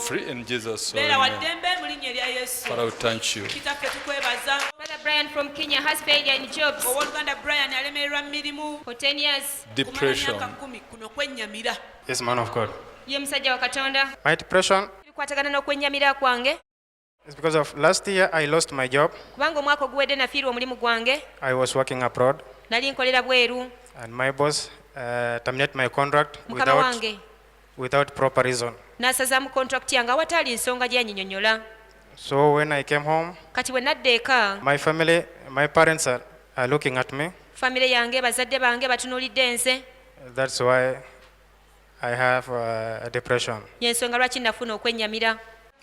free in Jesus' beera name. waddembe mu linnya erya Yesu. Father, we thank you. Kitaffe tukwebaza. Brother Brian from Kenya has failure in jobs Owooluganda Brian alemererwa mu mirimu. for 10 years. Depression. Kumala myaka 10 kuno kwennyamira. Yes, man of God. Ye musajja wa Katonda. My depression Bikwatagana n'okwennyamira kwange is because of last year I lost my job. kubanga omwaka oguwedde nafiirwa omulimu gwange I was working abroad nali nkolera bweru and my boss terminated my contract mukama wange without proper reason. n'asazaamu contract yange awataali nsonga gye yanyinyonnyola. So when I came home, Kati bwe nadda eka my family, my parents are looking at me. famire yange bazadde bange batunuulidde nze. That's why I have a depression. Y'ensonga lwaki nafuna okwennyamira.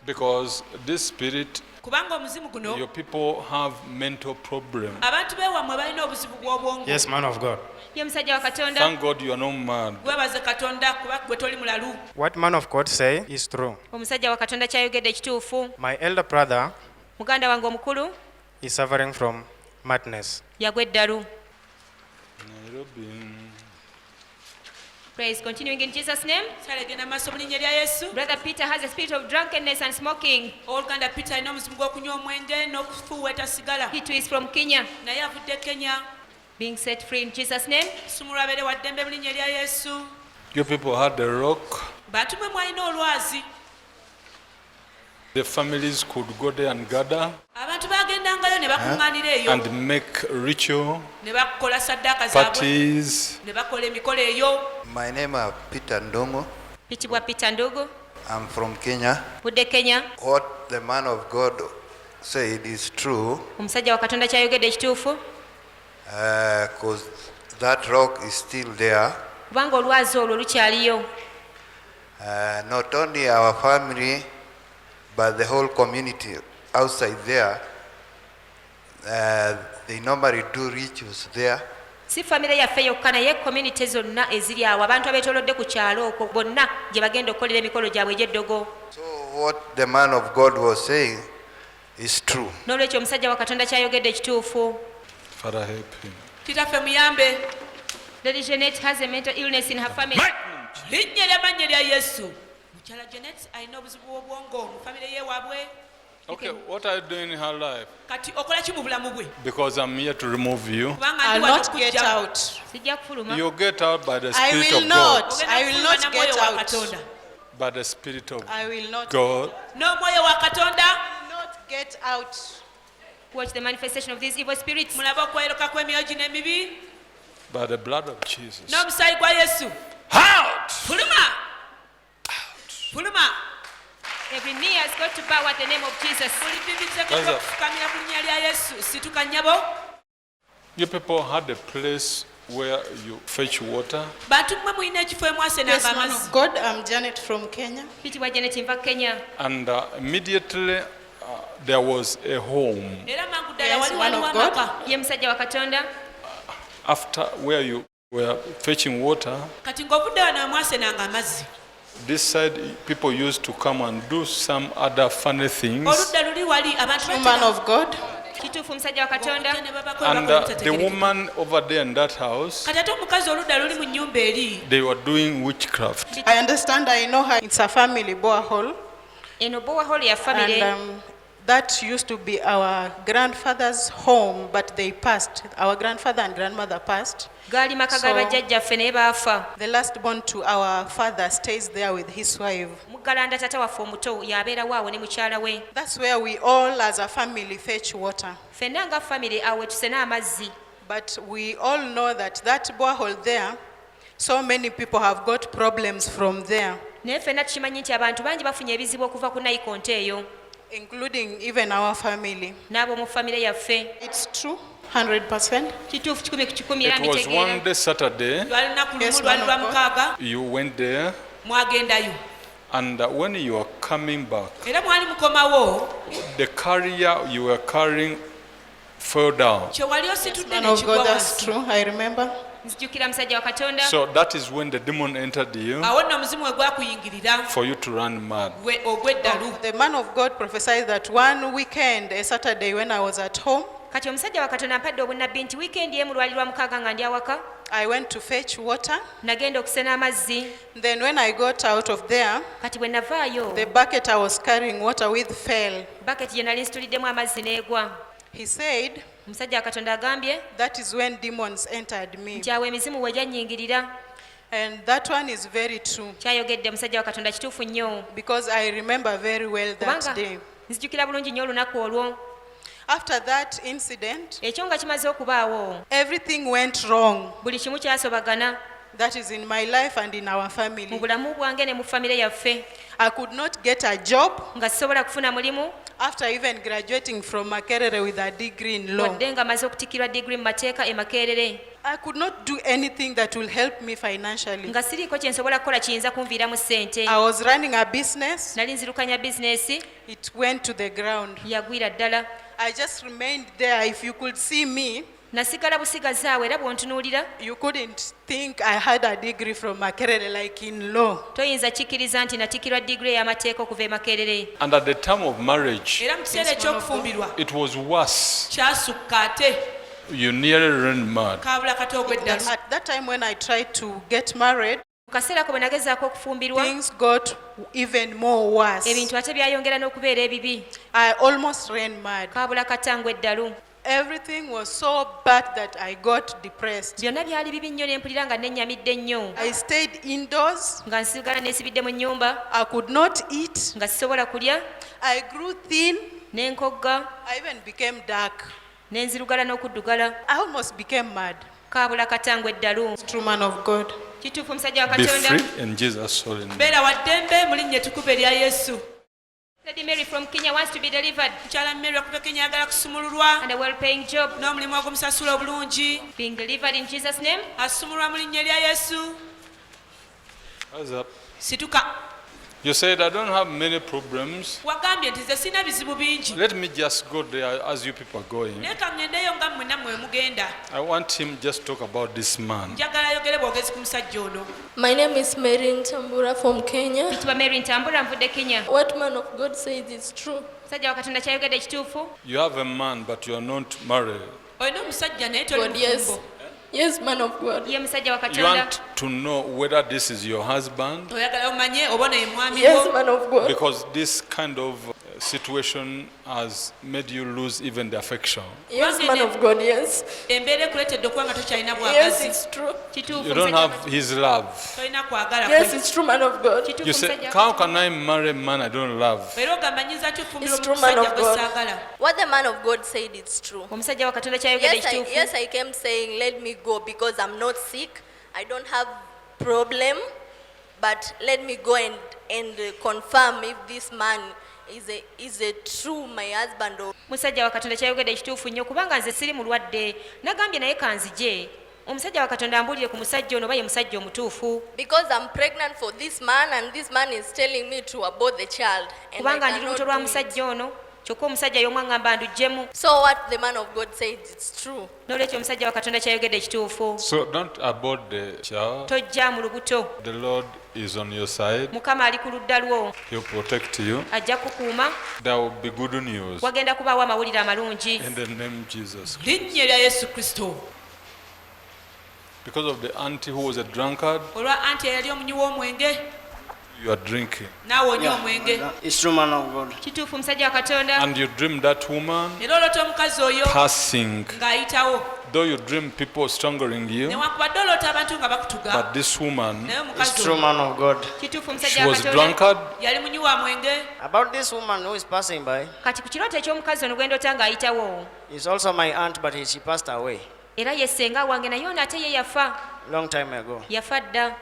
Because this spirit, Kubanga omuzimu guno your people have mental problems. abantu beewammwe balina obuzibu bw'obwongo. Yes, man of God. Ye musajja wa Katonda. Thank God you are not mad. Weebaze Katonda kuba gwe toli mulalu. What man of God say is true. Omusajja wa Katonda kyayogedde ekituufu. My elder brother Muganda wange omukulu is suffering from madness. yagwa eddalu. Nairobi. Praise. Continuing in Jesus' name. Sale genda maaso mu linnya erya Yesu. Brother Peter has a spirit of drunkenness and smoking. Owooluganda Peter alina omuzimu gw'okunywa omwenge n'okufuuweeta sigala. He too is from Kenya. Naye avudde Kenya. Being set free in Jesus' name. Sumulwa abeere wa ddembe mu linnya erya Yesu. Your people had a rock. Bantu mwe mwalina olwazi. The families could go there and gather Abantu baagendangayo ne bakuŋŋaanira eyo. and make ritual Ne bakola saddaaka zaabwe. parties. Ne bakola emikolo eyo. My name is Peter Ndongo. Pitibwa Peter Ndogo. I'm from Kenya. Budde Kenya. What the man of God said is true, Omusajja wa Katonda kyayogedde ekituufu. because that rock is still there. Kubanga olwazi olwo lukyaliyo. Not only our family, but the whole community outside there. They normally do rituals there. Si famire yaffe yokka naye community zonna eziri awo abantu abeetoolodde ku kyalo okwo bonna gye bagenda okukolera emikolo gyabwe egy'eddogo. So what the man of God was saying is true. N'olwekyo omusajja wa Katonda kyayogedde ekituufu. Father, help him. Kitaffe muyambe. Lady Jeanette has a mental illness in her family. Linnya ly'amannya lya Yesu. Mukyala Janet alina obuzibu bw'obwongo mu famire y'ewaabwe. Okay, what are you doing in her life? Kati okola ki mu bulamu bwe? Because I'm here to remove you. Kubanga I'll ndi wano not get okujja. out. Sijja kufuluma. You get out by the I Spirit will of not. God. Ogenda I will kufuluma not na get Mwoyo wa out. Katonda. By the Spirit of I will not God. N'omwoyo wa Katonda. get out. Watch the manifestation of these evil spirits. Mulabe okweruka kw'emyoyo gino emibi. By the blood of Jesus. N'omusaayi gwa Yesu. Out! Fuluma. Fuluma. Every knee has got to bow at the name of Jesus. Buli bbibi Kaiza. tegeddwa okufukamira ku linnya lya Yesu. Situka nnyabo. You people had a place where you fetch water. Bantu mmwe mulina ekifo Yes, emwasenanga man amazzi. of God, I'm Janet from Kenya. Pitibwa Janet nva Kenya. And immediately there was a home Era mangu ddala Yes, wali man waliwo of God. amaka. Ye musajja wa Katonda. after where you were fetching water. Kati ng'ovudde wano mwasenanga amazzi. This side people used to come and do some other funny things. Oludda luli wali abantu True man of God. Kituufu musajja wa Katonda. ne babakola And bakola the obutategerekeka. woman over there in that house, Kati ate omukazi oludda luli mu nnyumba eri. they were doing witchcraft. I understand, I know her. It's a family borehole. Eno borehole ya family. And that used to be our grandfather's home, but they passed. Our grandfather and grandmother passed. Gaali maka ga bajjajjaffe naye baafa. The last born to our father stays there with his wife. Muggalanda tata waffe omuto yabeera waawo ne mukyala we. That's where we all as a family fetch water. Ffenna nga family awo tusena amazzi. But we all know that that borehole there, so many people have got problems from there, Naye ffenna tukimanyi nti abantu bangi bafunye ebizibu okuva ku nayikonto eyo. including even our family. N'abo mu famire yaffe. It's true, 100%. Kituufu 100 ku 100 era It was one mbitegeera. day Saturday, Lwali lunaku Yes, lumu lwali man lwa of God. mukaaga you went there, mwagendayo. and when you are coming back, Era mwali mukomawo the carrier you were carrying fell down. kye wali ositudde Man ne of kigwa God, that's wansi. true, I remember. Nzijukira musajja wa Katonda. So that is when the demon entered you Awo nno omuzimu we gwakuyingirira for you to run mad. gwe ogw'eddalu. The man of God prophesied that one weekend, a Saturday when I was at home, Kati omusajja wa Katonda ampadde obunnabbi nti wiikendi emu lwali lwa mukaaga nga ndi awaka. I went to fetch water. nagenda okusena amazzi. Then when I got out of there, Kati bwe navaayo the bucket I was carrying water with fell. baketi gye nali nsituliddemu amazzi n'egwa. He said, Omusajja wa Katonda agambye that is when demons entered me. nti awo emizimu we gyannyingirira. And that one is very true Kyayogedde omusajja wa Katonda kituufu nnyo. because I remember very well that Kubanga day. nzijukira bulungi nnyo olunaku olwo. After that incident, Ekyo nga kimaze okubaawo, everything went wrong. buli kimu kyasobagana That is in my life and in our mu family. bulamu bwange ne mu famire yaffe. I could not get a job Nga sisobola kufuna mulimu after even graduating from Makerere with a degree in law. wadde nga maze okutikirwa digiri mu mateeka e Makerere. I could not do anything that will help me financially. Nga siriiko kye nsobola kukola kiyinza kunviiramu ssente. I was running a business. Nali nzirukanya bizinesi, It went to the ground. yagwira ddala. I just remained there. If you could see me, Nasigala busigazi awo era bw'ontunuulira you couldn't think I had a degree from Makerere like in law. toyinza kikkiriza nti natikirwa digiri ey'amateeka okuva e Makerere. And at the time of marriage, era mu kiseera ekyokufumbirwa it was worse. kyasukka ate You nearly ran mad. kaabula kati ogw'eddalu. At that time when I tried to get married, Mu kaseera ko bwe nagezaako okufumbirwa, things got even more worse. ebintu ate byayongera n'okubeera ebibi. I almost ran mad. Kaabula katangwa eddalu. Everything was so bad that I got depressed. Byonna byali bibi nnyo ne mpulira nga nennyamidde nnyo. I stayed indoors. Nga nsigala neesibidde mu nnyumba, I could not eat. nga sisobola kulya, I grew thin. ne nkogga, I even became dark. ne nzirugala n'okuddugala. I almost became mad. Kaabula katangwa eddalu. True man of God. Kituufu omusajja wa Be Katonda. free in Jesus' holy name. beera wa ddembe mu linnya ettukuvu erya yesu. Lady Mary from Kenya wants to be delivered mukyala mmere okuva kenya ayagala kusumululwa and a well-paying job. n'omulimu ogw'omusasula obulungi. Being delivered in Jesus' name. asumulwa mu linnya erya yesu. Rise up. situka. You said, I don't have many problems. wagambye nti nze sirina bizibu bingi. Let me just go there as you people are going. naye ka ŋŋendeyo nga mmwe nammwe mugenda. I want him just to talk about this man. njagala ayogere bwogezi ku musajja ono. My name is Mary Ntambura from Kenya. Ntuba Mary Ntambula, nvudde Kenya. What man of God says is true. Musajja wa Katonda kyayogedde kituufu. You have a man, but you are not married. olina omusajja naye toli God, yes. mufumbo. Yes, man of God. Ye musajja wa You Katonda. want to know whether this is your husband? oyagala omanye oba ono ye mwami Yes, wo. man of God. Because this kind of situation has made you lose even the affection. Yes, man of God, yes. embeera ekuleetedde okuba nga tokyalina Yes, bwagazi. it's true. Kituufu You don't musajja wa have his love. tolina kwagala Yes, kwe. it's true, man of God. Kituufu You say, musajja wa how can I marry a man I don't love? era ogamba nyinza ki ofumbira It's true, man omusajja of gwe God. saagala. What the man of God said is true. Omusajja wa Katonda kyayogedde kituufu. Yes, I came saying, let me go because I'm not sick. I don't have problem, but let me go and confirm if this man is a true my husband or Musajja wa Katonda kyayogedde kituufu nnyo kubanga nze siri mulwadde. Nagambye naye kanzije. Omusajja wa Katonda ambuulire ku musajja ono oba ye musajja omutuufu. because I'm pregnant for this man and this man is telling me to abort the child. And I Kubanga ndi cannot lubuto lwa do it. musajja ono. Kyokka omusajja y'omwaŋŋamba ndugyemu. So what the man of God said is true. N'olwekyo omusajja wa Katonda kyayogedde kituufu. So don't abort the child. Tojja mu lubuto. The Lord is on your side. Mukama ali ku ludda lwo. He'll protect you. Ajja kukuuma. There will be good news. Wagenda kubaawo amawulire amalungi. In the name of Jesus. linnya erya yesu kristo. Because of the auntie who was a drunkard, olwa anti eyali omunywi w'omwenge you are drinking. naawe onywa omwenge. It's true, man of God. Kituufu musajja wa Katonda. And you dream that woman era olota omukazi oyo passing. ng'ayitawo. Though you dream people strangling you, newankubadde olota abantu nga bakutuga. but this woman, naye It's omukazi true, oyo man of God. Kituufu she musajja wa was Katonda. drunkard. yali munywi wa mwenge. About this woman who is passing by, Kati ku kirooto eky'omukazi ono gwe ndota ng'ayitawo. is also my aunt, but she passed away Era ye ssenga wange naye ono ate ye yafa. long time ago. Yafa dda.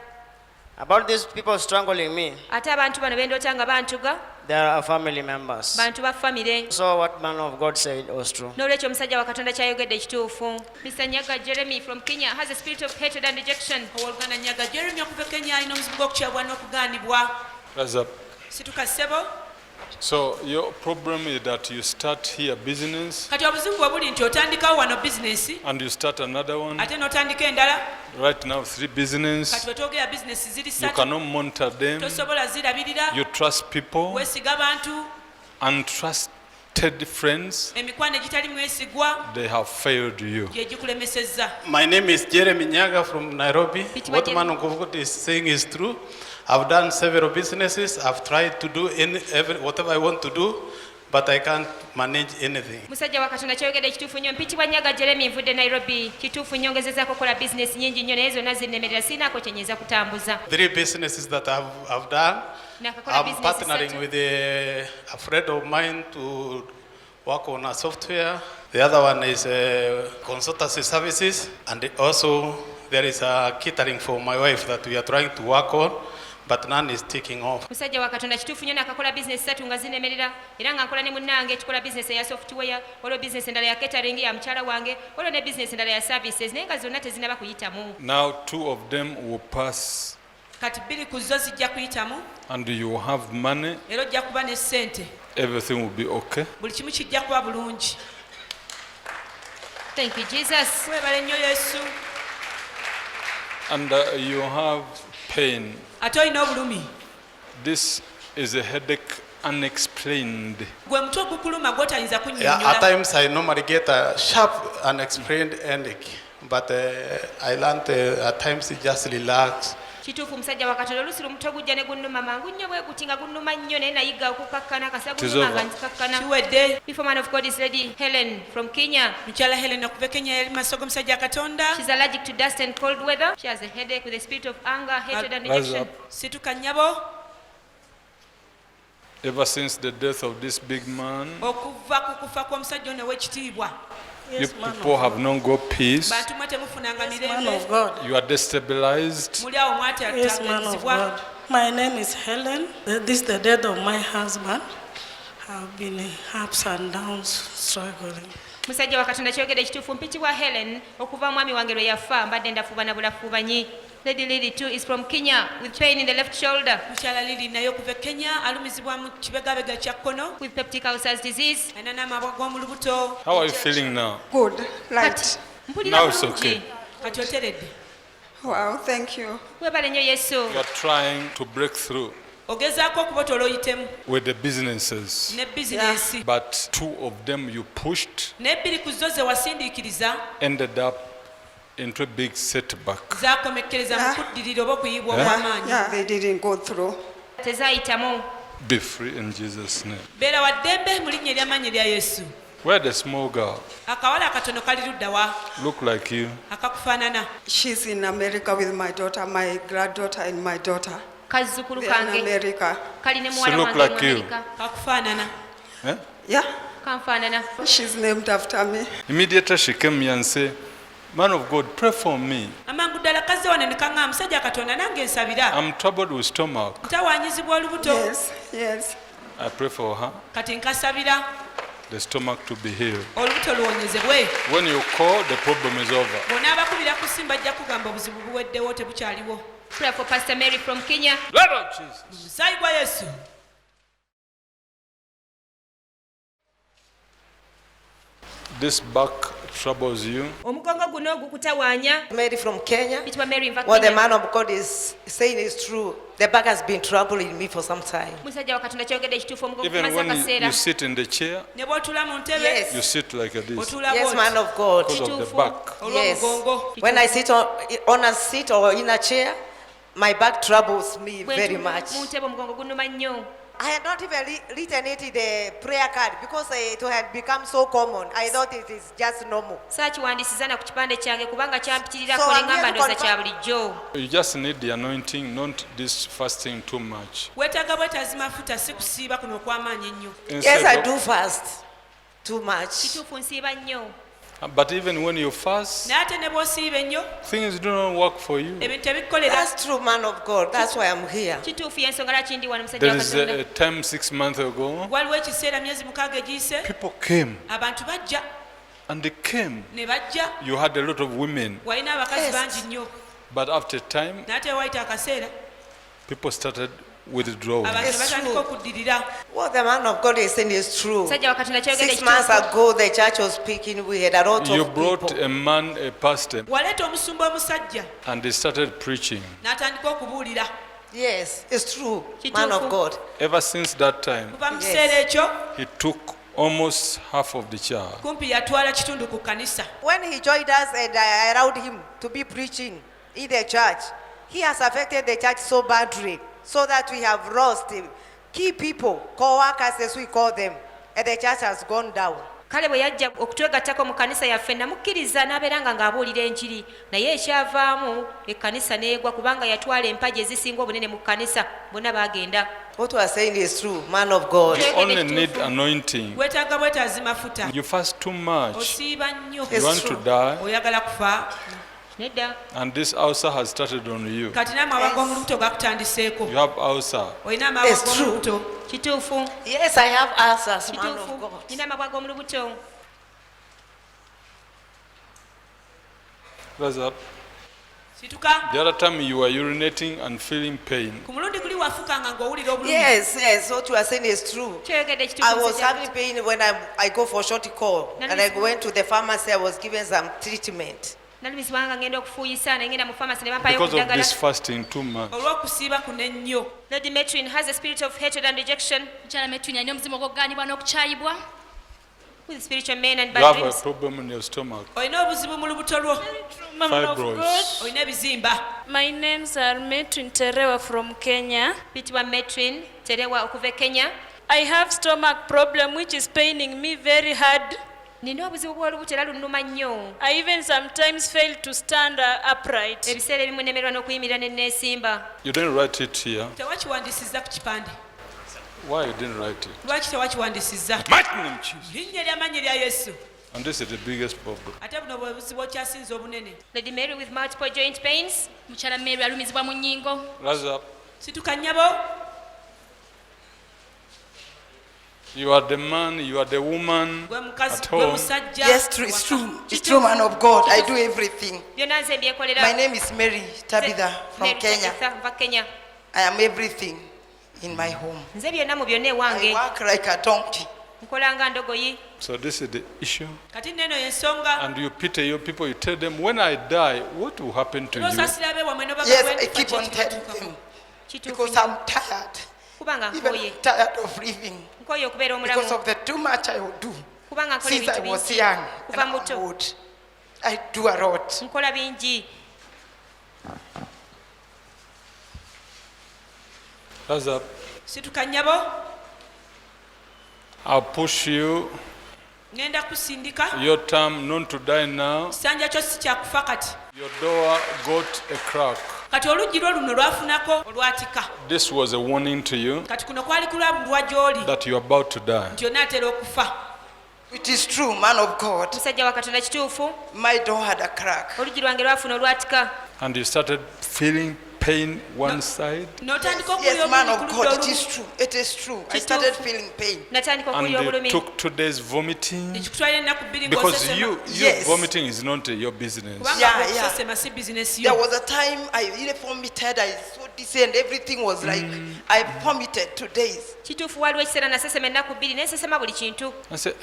About these people strangling me, Ate abantu bano be ndota nga bantuga. they are our family members. Bantu ba famire. So what man of God said was true. N'olwekyo omusajja wa Katonda kyayogedde kituufu. Mr. Nyaga Jeremy from Kenya has a spirit of hatred and rejection. owooluganda nyaga jeremy okuva kenya alina omuzibu gw'okukyabwa n'okugaanibwa. Rise up. situka ssebo. So your problem is that you start here business kati obuzibu bwe buli nti otandikawo wano bizinesi and you start another one. ate n'otandika endala. Right now, 3 business. kati wetwogera bizinesi ziri You 3 cannot monitor them. tosobola zirabirira. You trust people weesiga bantu untrusted untrusted friends, emikwano egitali mwesigwa they have failed you. gye gikulemesezza. My name is Jeremy Nyaga from Nairobi. Pitwa What Jeremy. man of God is saying is true. I've done several businesses. I've tried to do whatever I want to do, but I can't manage anything. musajja wa katonda kyogedde kituufu nnyo. mpitibwa Nyaga Jeremy, nvudde Nairobi. Kituufu nnyo, ngezezaako kukola bizinesi nnyingi nnyo naye zonna zinnemerera, sinaako kye nnyinza kutambuza. 3 businesses that I've done. Nakakola I'm bizinesi partnering 3. with a friend of mine to work on a software. The other one is consultancy services, and also there is a catering for my wife that we are trying to work on, but none is taking off. musajja wa katonda kituufu nnyo, nakakola bizinesi 3 nga zinemerera, era nga nkola ne munnange tukola bizinesi eya software, waliwo bizinesi endala ya catering ya mukyala wange, waliwo ne bizinesi endala ya services, naye nga zonna tezinaba kuyitamu. Now 2 of them will pass kati 2 ku zo zijja kuyitamu and you have money. era ojja kuba ne ssente, Everything will be okay. buli kimu kijja kuba bulungi. Thank you, Jesus. Webale nnyo Yesu. And you have pain. Ate olina obulumi, This is a headache unexplained. gwe mutwe ogukuluma gw'otayinza Yeah, at kunnyonnyola. times I normally get a sharp, unexplained headache, but I learned at times to just relax. Kituufu musajja wa katonda, oluusi lumutwe gujja ne gunnuma mangu nnyo bwe guti nga gunnuma nnyo, naye nayiga okukakkana kasa It is gunnuma nga over. nzikakkana. Kiwedde. Before man of God is Lady Helen from Kenya. Mukyala Helen okuva e Kenya yali maaso g'omusajja Katonda. She's allergic to dust and cold weather. She has a headache with a spirit of anger, hatred and Rise rejection. up. Situka nnyabo Ever since the death of this big man, okuva ku kufa kw'omusajja ono ow'ekitiibwa. you people have not got peace. Bantu mwe temufunanga Man mirembe. of God. You are destabilized. Muli awo Yes, man of mwatataaganyizibwa. God. My name is Helen. This is the death of my husband. I've been in ups and downs, struggling. Musajja wa katonda kyogedde ekituufu, mpitibwa Helen, okuva mwami wange lwe yafa mbadde ndafuuba na bulafuubanyi. Lady Lily too is from Kenya with pain in the left shoulder, Mukyala Lili naye okuva e Kenya alumizibwa mu kibegabega kya kkono. with peptic ulcers disease. Alina n'amabwa g'omu lubuto. How are you feeling now? Good, Kati light. mpulira Now it's bulungi. okay. Kati oteredde. Wow, thank you. Weebale nnyo Yesu. You are trying to break through Ogezaako okubotola oyitemu with the businesses, ne bizinensi. but 2 of them you pushed Naye 2 ku zo ze wasindiikiriza ended up into a big setback. zaakomekkereza mu kuddirira oba okuyibwa Yeah. okw'amaanyi. Yeah, they didn't go through. Tezaayitamu. Be free in Jesus' name. Beera wa ddembe mu linnya ery'amaanyi erya Yesu. Where the small girl Akawala akatono kali ludda wa look like you. akakufaanana. She's in America with my daughter, my granddaughter and my daughter. Kazzukulu They're in kange America. kali ne She muwala look wange like mu you. Amerika. Kakufaanana. Eh? Yeah, Kanfaanana. she's named after me. Immediately she came here and said, "Man of God, pray for me. Amangu ddala kazze wano ne kaŋŋamba musajja Katonda nange nsabira. I'm troubled with stomach." Ntawaanyizibwa olubuto. Yes, yes. I pray for her, Kati nkasabira the stomach to be healed. olubuto luwonyezebwe. When you call, the problem is over. Bw'onaabakubira ku simu bajja kugamba obuzibu buweddewo tebukyaliwo. Pray for Pastor Mary from Kenya. Blood of Jesus. Musaayi gwa Yesu. This back troubles you. Omugongo guno gukutawaanya. Mary from Kenya. Pitibwa Mary nva What the Kenya. man of God is saying is true. The back has been troubling me for some time. Musajja wa katonda kyogedde ekituufu, omugongo Even gumaze when akaseera. you sit in the chair, Ne bw'otula mu ntebe. Yes. you sit like this Otuula Yes, bw'oti. man of God. because of the Kituufu. back. Yes. Olw'omugongo. When I sit on a seat or in a chair, my back troubles me Bwe very ntuula much. mu ntebe omugongo gunnuma nnyo. I had not even written it in the prayer card because it had become so common. I thought it is just normal. Saakiwandiisiza na ku kipande kyange kubanga kyampitirirako So ne I'm ngamba here to ndowooza confirm- kya bulijjo. You just need the anointing, not this fasting too much. Weetaaga bwetaazi mafuta si kusiiba kuno okw'amaanyi ennyo. Yes, I Instead do fast too much. Kituufu nsiiba nnyo. but even when you fast, Naye ate ne bw'osiiba ennyo, things do not work for you. ebintu ebikukolera. That's true, man of God. That's why I'm here. Kituufu y'ensonga lwaki ndi wano musajja There wa is katonda. a time 6 months ago, Waliwo ekiseera myezi 6 egiyise, people came abantu bajja and they came. ne bajja, You had a lot of women, walina abakazi Yes. bangi nnyo. but after time, Naye ate wayita akaseera, people started withdrawing. abantu It's batandika true. okuddirira. What the man of God is saying is true. Musajja wa katonda kyogedde 6 months ekituufu. ago, the church was speaking. We had a lot You of brought people. a man, a pastor, Waleeta omusumba omusajja and they started preaching. n'atandika okubuulira. Yes, it's true, Kituufu. man of God. Ever since that time, Kuva mu Yes. kiseera ekyo he took almost half of the church. kumpi yatwala kitundu ku kanisa. When he joined us and I allowed him to be preaching in the church, he has affected the church so badly, so that we have lost key people, co-workers as we call them, and the church has gone down. Kale bwe yajja okutwegattako mu kanisa yaffe namukkiriza n'abeeranga ng'abuulira enjiri naye ekyavaamu ekkanisa n'egwa kubanga yatwala empagi ezisinga obunene mu kanisa bonna baagenda. What you are saying is true, man of God. You only need anointing. Weetaaga bwetaazi mafuta. You fast too much. Osiiba nnyo. You want to die. Oyagala kufa. Nedda. And this ulcer has started on you. Kati n'amabwa g'omulubuto gakutandiseeko. You have ulcer. Olina amabwa g'omulubuto. Kituufu. Yes, I have ulcers, man of God. Nina amabwa g'omulubuto. Rise up. Situka. The other time you were urinating and feeling pain. Ku mulundi guli wafukanga ng'owulira obulumi. Yes, what you are saying is true. I was having pain when I go for short call, and I went to the pharmacy. I was given some treatment. Because of this fasting too much. Olw'okusiiba kuno ennyo. Lady Metrin has a spirit of hatred and rejection. Mukyala Metrin alina omuzimu ogw'okugaanibwa n'okukyayibwa. With spiritual men and You bad have a dreams. problem in your stomach. Olina obuzibu mu lubuto lwo. Fibroids. Olina ebizimba. My names are Metrin Terewa from Kenya. Pitwa Metrin Terewa okuva Kenya. I have stomach problem which is paining me very hard. Nina obuzibu bw'olubuto era lunnuma nnyo. I even sometimes fail to stand upright. Ebiseera ebimu nemerwa n'okuyimirira ne neesimba. You didn't write it here. Tewakiwandiisizza ku kipande. Why you didn't write it? Lwaki tewakiwandiisizza? Linnya ly'amannya lya Yesu. And this is the biggest problem. Ate buno bwe buzibu okyasinza obunene. Lady Mary with multiple joint pains. Mukyala Mary alumizibwa mu nnyingo. Rise up. Situka nnyabo. You are the man, you are the woman at home. Yes, true, it's true. It's true, man of God. I do everything. My name is Mary Tabitha from Kenya. I am everything in my home. I work like a donkey. So this is the issue. And you pity your people, you tell them, when I die, what will happen to you? Yes, I keep on telling them. Because I'm tired. Even tired of living. Because of the too much I would do. Since I was young and I'm old, I do a lot. Rise up. Situka nnyabo. I'll push you. Ngenda kusindika. Your time not to die now. Kisanja kyo si kya kufa kati. Your door got a crack. Kati oluggi lwo luno lwafunako olwatika. This was a warning to you Kati kuno kwali kulabulwa gy'oli. that you are about to die. Nti onaatera okufa. It is true, man of God. Musajja wa Katonda kituufu. My door had a crack. Oluggi lwange lwafuna olwatika. And you started feeling pain one side. Yes, man of God, it is true. It is true. I started feeling pain. And it took 2 days vomiting. Because you vomiting is not your business. There was a time I really vomited. I saw this and everything was like, I vomited 2 days. Kituufu waliwo ekiseera nasesema ennaku bbiri nesesema buli kintu. I said,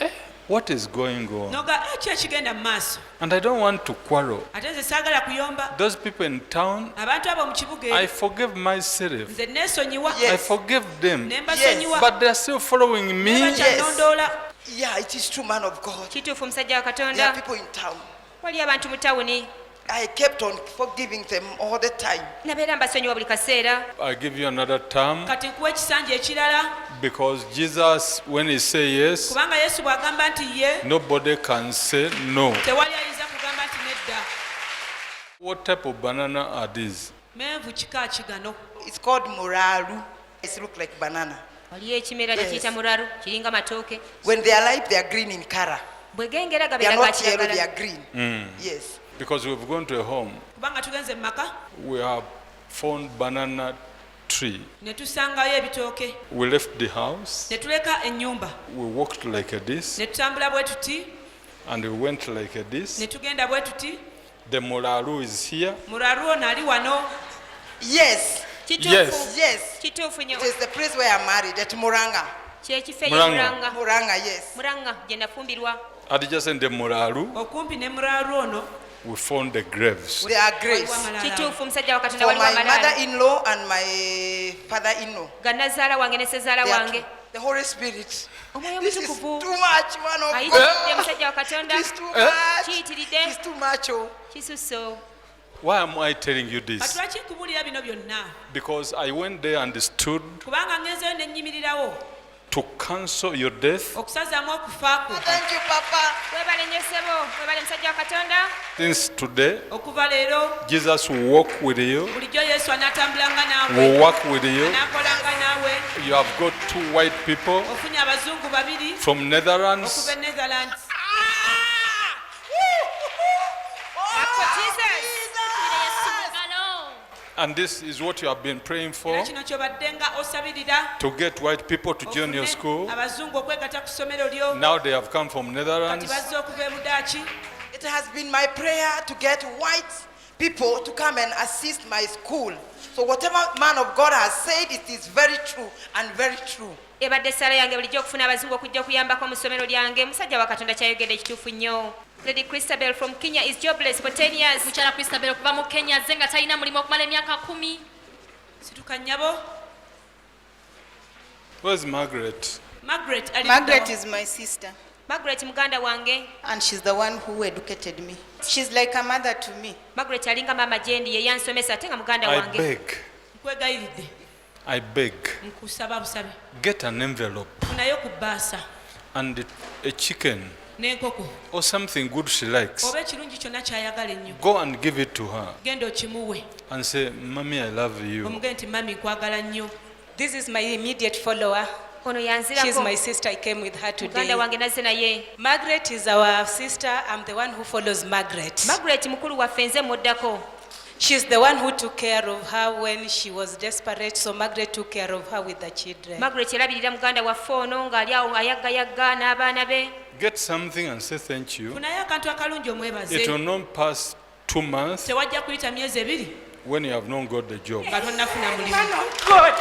what is going on? Ki ekigenda mu maaso? And I don't want to quarrel. Ate nze saagala kuyomba. Those people in town, Abantu abo mu kibuga I forgive myself. nze neesonyiwa. I forgive them. Ne mbasonyiwa. But they are still following me. Bakyannondoola. Yeah, it is true, man of God. Kituufu musajja wa There are Katonda. people in town. Waliyo abantu mu tawuni. I kept on forgiving them all the time. Nabeera mbasonyiwa buli kaseera. I give you another term. Kati nkuwa ekisanja ekirala. Because Jesus, when he say yes, Kubanga Yesu bw'agamba nti ye. nobody can say no. Tewali ayinza kugamba nti nedda. What type of banana are these? Menvu kika kigano. It's called muraru. It looks like banana. Waliyo ekimera tekiyita mulalu kiringa matooke. When they are ripe, they are green in color. Bwe gengera They gabeera are ga not yellow, they kiragala. are green. Yes. Because we've gone to a home, Kubanga tugenze mu maka. we have found banana tree. Ne tusangayo ebitooke. We left the house, Ne tuleka ennyumba. we walked like this, Ne tutambula bwe tuti. and we went like this. Ne tugenda bwe tuti. The muraru is here. Mulalu ono ali wano. Yes. Yes. Yes. Kituufu nnyo. It is the place where I'm married at Muranga. Kyekifo ekyo Muranga. Muranga. Muranga, yes. Muranga gye nafumbirwa. Adjacent the muraru, Okumpi ne mulalu ono. we found the graves. They are graves. Kituufu musajja wa Katonda For waliwo my amalaalo. mother-in-law and my father-in-law. Ga nazaala wange ne ssezaala They are wange. The Holy Spirit. Omwoyo This is Mutukuvu too much, man of ayitidde God. musajja wa Katonda It's too much. kiyitiridde It's too much. Oh. kisusso. Why am I telling you this? Kati lwaki nkubuulira bino byonna? Because I went there and stood Kubanga ngenzeyo ne nnyimirirawo to cancel your death okusazaamu okufa kwo. Thank you, Papa. Weebale nnyo ssebo, weebale musajja wa Katonda. since today. Okuva leero Jesus will walk with you, bulijjo Yesu anaatambulanga naawe, will work with you. anaakolanga naawe. You have got 2 white people Ofunye abazungu babiri from Netherlands. okuva e Netherlands. And this is what you have been praying for, Era kino ky'obaddenga osabirira to get white people to join your ofune school. abazungu okwegatta ku ssomero lyo. Now they have come from Kati Netherlands. bazze okuva e Budaaki. It has been my prayer to get white people to come and assist my school. So whatever man of God has said, it is very true and very true. Ebadde essaala yange bulijjo okufuna abazungu okujja okuyambako mu ssomero lyange. Musajja wa Katonda kyayogedde kituufu nnyo. Lady Christabel from Kenya is jobless for 10 years. Mukyala Christabel okuva mu Kenya azze nga talina mulimu okumala emyaka 10. Situka nnyabo. Where's Margaret? Margaret ali Margaret muddawo. is my sister, Margaret muganda wange. and she's the one who educated me. She's like a mother to me. Margaret alinga maama gyendi ye yansomesa ate nga muganda I wange. beg, Nkwegayiridde, I beg, nkusaba busabe. get an envelope Funayo ku bbaasa and a chicken n'enkoko or something good she likes. oba ekirungi kyonna ky'ayagala ennyo. Go and give it to her Genda okimuwe and say, Mommy, I love you. omugende nti mami nkwagala nnyo. This is my immediate follower. Ono She's yanzirako. my sister. I came with her today. Muganda wange nazze naye. Margaret is our sister. I'm the one who follows Margaret. Margaret mukulu waffe nze muddako. She's the one who took care of her when she was desperate, so Margaret took care of her with the children. Margaret yalabirira muganda waffe ono ng'ali awo ayaggayagga n'abaana be. Get something and say thank you. Funayo akantu akalungi It will omwebaze. not pass 2 months Tewajja kuyita myezi 2 when you have not got the job. nga tonnafuna mulimu. Man of God.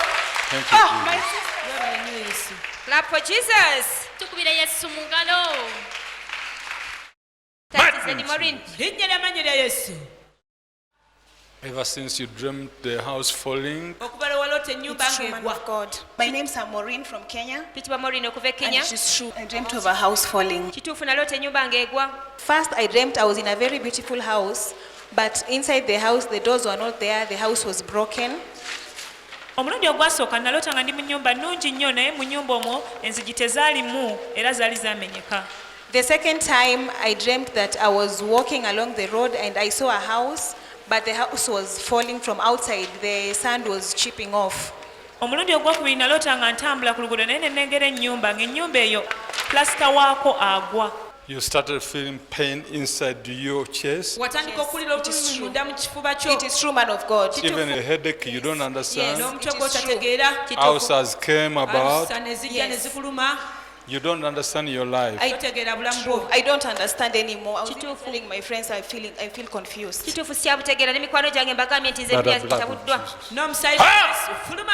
Thank you, My Jesus. sister. Weebale nnyo Yesu. Clap for Jesus. Tukubire Yesu mu ngalo. That is Lady Maureen. Linnya ly'amannya lya Yesu. Ever since you dreamt the house falling, Okuva lwe waloota ennyumba It's true, man ng'egwa. of God. My name's Maureen from Kenya. Pitibwa Maureen okuva e And Kenya. it is true. I dreamt of a house falling. Kituufu naloota ennyumba ng'egwa. First, I dreamt I was in a very beautiful house, but inside the house, the doors were not there. The house was broken. Omulundi ogwasooka naloota nga ndi mu nnyumba nnungi nnyo naye mu nnyumba omwo enzigi tezaalimu era zaali zaamenyeka. The second time, I dreamt that I was walking along the road and I saw a house, but the house was falling from outside. The sand was chipping off. Omulundi ogwokubiri naloota nga ntambula ku luguudo naye ne nnengera ennyumba ng'ennyumba eyo pulasita waako agwa. you started feeling pain inside your chest, Watandika okulira obulumi munda mu kifuba kyo. It is true, man of God. even a headache you don't understand. N'omutwe gw'otategeera. Ulcers came about. Alusa ne zijja ne zikuluma. You don't understand your life. Totegeera bulamu bwo. I don't understand anymore. I was even telling my friends I feel confused. Kituufu syabutegeera ne mikwano gyange mbagambye nti nze By the mpya blood of tabuddwa. Jesus. N'omusaayi gwa Yesu. Fuluma.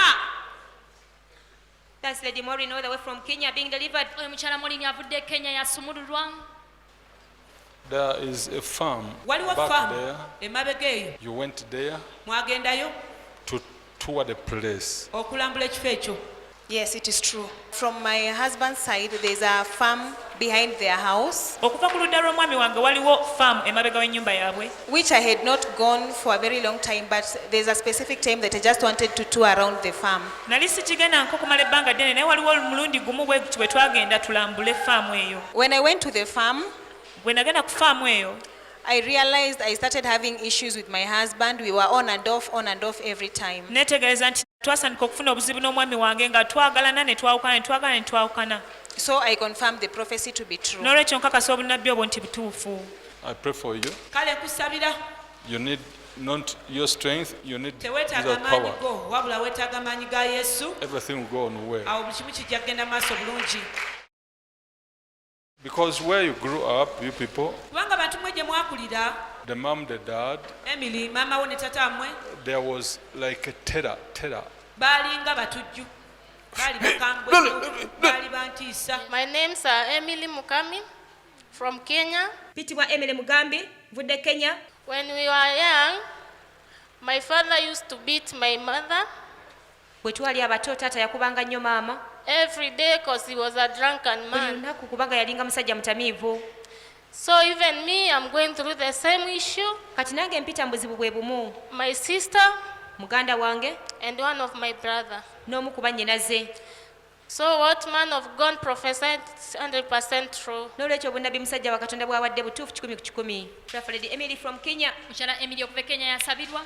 That's Lady Maureen all the way from Kenya being delivered. Oyo mukyala Maureen avudde Kenya yasumululwa. There is a farm Waliwo back faamu there. emabega eyo. You went there Mwagendayo to tour the place. okulambula ekifo ekyo. Yes, it is true. From my husband's side, there's a farm behind their house, Okuva ku ludda lw'omwami wange waliwo faamu emabega w'ennyumba yaabwe. which I had not gone for a very long time, but there's a specific time that I just wanted to tour around the farm. Nali sikigenda nko kumala ebbanga ddene naye waliwo omulundi gumu bwe guti bwe twagenda tulambule faamu eyo. When I went to the farm, Bwe nagenda ku faamu eyo I realized I started having issues with my husband. We were on and off every time. neetegereza nti twasandika okufuna obuzibu n'omwami wange nga twagalana ne twawukana. So I confirmed the prophecy to be true. N'olwekyo nkakasa obunnabbi obwo nti butuufu. I pray for you. Kale nkusabira. You need not your strength, you need Teweetaaga Jesus' maanyi power. go wabula weetaaga maanyi ga Yesu. Everything will go on well. Awo buli kimu kijja kugenda maaso bulungi. Because where you grew up, you people, Kubanga bantu mwe gye mwakulira, the mom, the dad, Emily maama wo ne tata mmwe there was like a terror. baalinga batujju. Baali bakambwe, baali bantiisa. My name's Emily Mukami from Kenya. Pitibwa Emily Mugambi, vudde Kenya. When we were young, my father used to beat my mother. Bwe twali abato taata yakubanga nnyo maama. every day because he was a drunken buli man. lunaku kubanga yalinga musajja mutamiivu. So even me, I'm going through the same issue. Kati nange mpita mu buzibu bwe bumu. My sister muganda wange and one of my brother. N'omu ku bannyinaze. So what man of God prophesied 100% true. N'olwekyo obunnabi musajja wa Katonda bw'awadde butuufu 100 ku 100. Lady Emily from Kenya. Mukyala Emily okuva Kenya yasabirwa.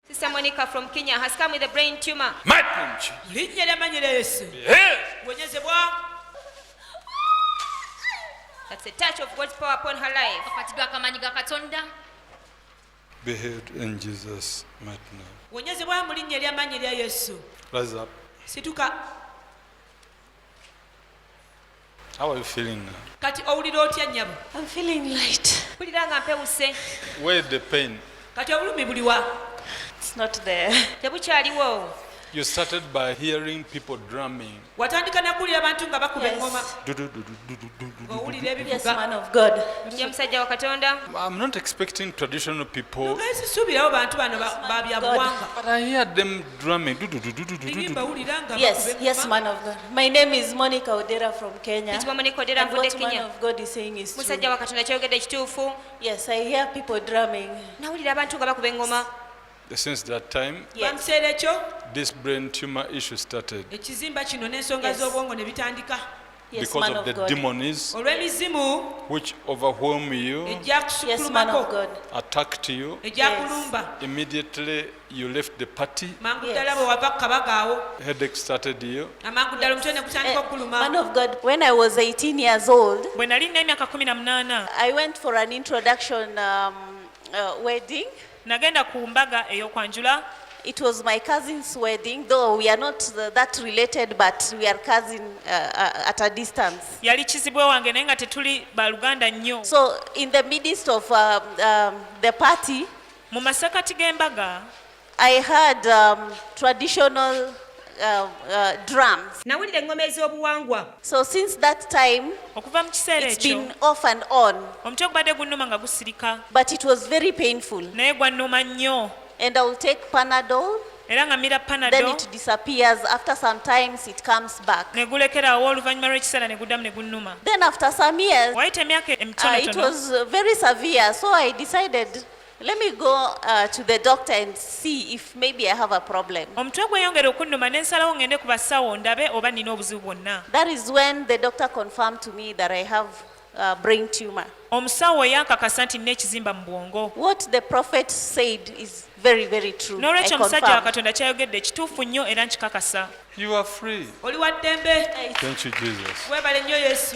Sister Monica from Kenya has come with a brain tumor. Linnya ly'amannya lya Yesu. Wonyezebwa. That's a touch of God's power upon her life. Akwatiddwa akamanyi ga Katonda. Be healed in Jesus' mighty name. Wonyezebwa mu linnya ly'amannya lya Yesu. Rise up. Situka. How are you feeling now? Kati owulira otya nnyabo? I'm feeling light. Mpulira nga mpewuse. Where the pain? Kati obulumi buli wa? It's not there. Tebukyaliwo. You started by hearing people drumming. Watandika na kuwulira abantu nga bakuba engoma. Owulira ebivuga. Yes, man of God. Ye musajja wa Katonda. I'm not expecting traditional people. Sisuubirawo bantu bano ba byabuwanga. But I hear them drumming. Yes, man of God. My name is Monica Odera from Kenya. Kitibwa Monica Odera And mvudde what Kenya. man of God is saying is true. Musajja wa Katonda kyogedde kituufu. Yes, I hear people drumming. Nawulira abantu nga bakuba engoma. Since that time, Bamuseera ekyo this brain tumor issue started ekizimba kino n'ensonga z'obwongo ne bitandika. because of the demons olw'emizimu which overwhelm you, ejjakusukulumako attacked you. ejjakulumba Immediately you left the party. mangu ddala bwe wava ku kabaka awo Headache started you. amangu ddala omutwe ne gutandika okuluma. Man of God, when I was 18 years old, bwe nali nina emyaka 18 I went for an introduction wedding. nagenda ku mbaga ey'okwanjula. It was my cousin's wedding, though we are not that related, but we are cousin at a distance. Yali kizibwe wange naye nga tetuli baluganda nnyo. So in the midst of the party, mu masekati g'embaga, I heard traditional drums. Nawulira engoma ez'obuwangwa. So since that time, okuva mu kiseera it's ekyo been off and on, omutwe gubadde gunnuma nga gusirika, but it was very painful. naye gwannuma nnyo. And I will take Panadol, era nga mira then Panadol, it disappears. After some times, it comes back. ne gulekeraawo oluvannyuma lw'ekiseera ne guddamu ne gunnuma. Then after some years, wayita emyaka it emitonotono, was very severe, so I decided, let me go to the doctor and see if maybe I have a problem. omutwe gweyongera okunnuma ne nsalawo ngende ku basawo ndabe oba nina obuzibu bwonna. That is when the doctor confirmed to me that I have a brain tumor. Omusawo yankakasa nti nina ekizimba mu bwongo. What the prophet said is very, very true. I n'olwekyo omusajja wa confirm. Katonda kyayogedde kituufu nnyo era nkikakasa. You are free. oli wa ddembe. Thank you, Jesus. Weebale nnyo Yesu.